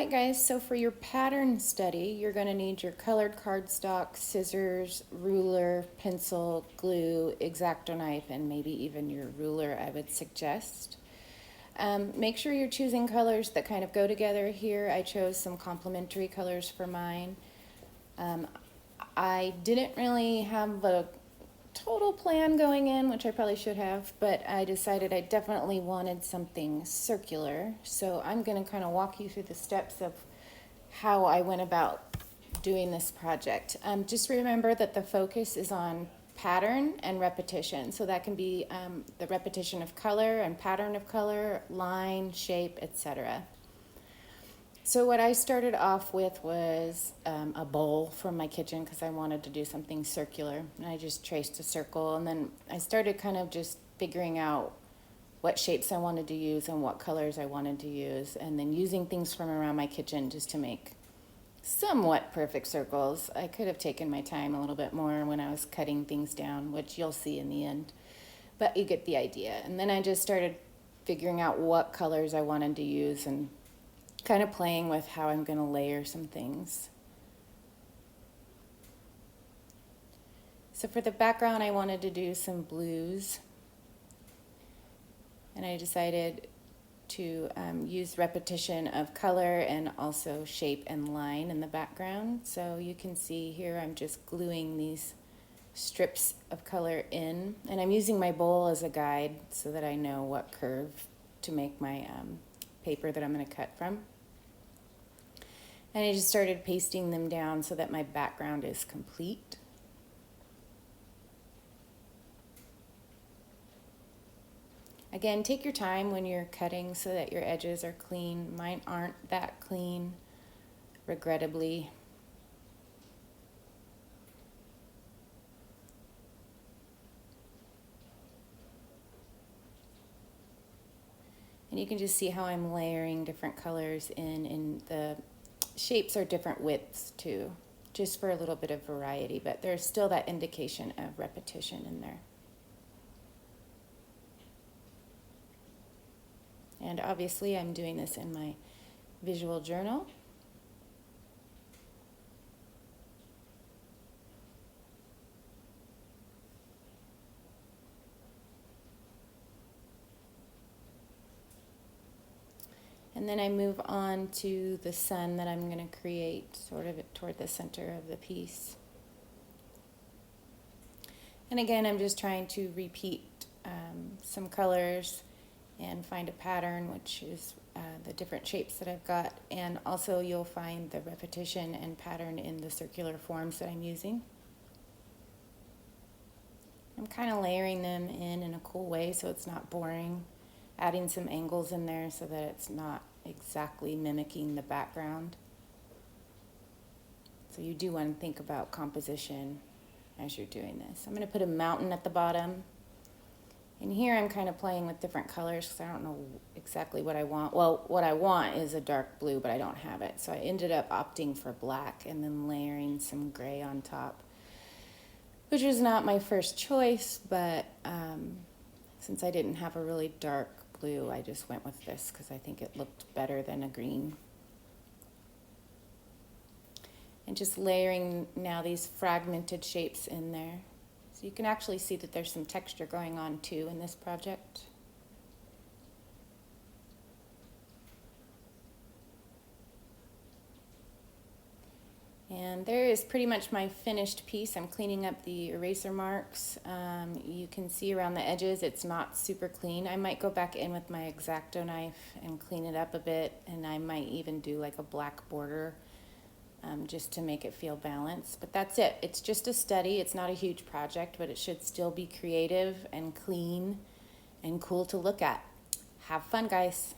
right, guys, so for your pattern study, you're going to need your colored cardstock, scissors, ruler, pencil, glue, X-Acto knife, and maybe even your ruler, I would suggest. Make sure you're choosing colors that kind of go together here. I chose some complementary colors for mine. I didn't really have a total plan going in, which I probably should have, but I decided I definitely wanted something circular. So I'm going to kind of walk you through the steps of how I went about doing this project. Just remember that the focus is on pattern and repetition. So that can be the repetition of color and pattern of color, line, shape, etc. So what I started off with was a bowl from my kitchen because I wanted to do something circular. And I just traced a circle, and then I started kind of just figuring out what shapes I wanted to use and what colors I wanted to use, and then using things from around my kitchen just to make somewhat perfect circles. I could have taken my time a little bit more when I was cutting things down, which you'll see in the end, but you get the idea. And then I just started figuring out what colors I wanted to use and kind of playing with how I'm going to layer some things. So for the background, I wanted to do some blues, and I decided to use repetition of color and also shape and line in the background. So you can see here I'm just gluing these strips of color in, and I'm using my bowl as a guide so that I know what curve to make my paper that I'm going to cut from. And I just started pasting them down so that my background is complete. Again, take your time when you're cutting so that your edges are clean. Mine aren't that clean, regrettably. And you can just see how I'm layering different colors in, and the shapes are different widths too, just for a little bit of variety, but there's still that indication of repetition in there. And obviously I'm doing this in my visual journal. And then I move on to the sun that I'm going to create sort of toward the center of the piece. And again, I'm just trying to repeat some colors and find a pattern, which is the different shapes that I've got. And also you'll find the repetition and pattern in the circular forms that I'm using. I'm kind of layering them in a cool way so it's not boring. Adding some angles in there so that it's not exactly mimicking the background. So you do want to think about composition as you're doing this. I'm going to put a mountain at the bottom. And here I'm kind of playing with different colors because I don't know exactly what I want. Well, what I want is a dark blue, but I don't have it. So I ended up opting for black and then layering some gray on top, which was not my first choice, but since I didn't have a really dark blue, I just went with this because I think it looked better than a green. And just layering now these fragmented shapes in there. So you can actually see that there's some texture going on too in this project. And there is pretty much my finished piece. I'm cleaning up the eraser marks. You can see around the edges it's not super clean. I might go back in with my X-Acto knife and clean it up a bit, and I might even do like a black border just to make it feel balanced. But that's it. It's just a study. It's not a huge project, but it should still be creative and clean and cool to look at. Have fun, guys.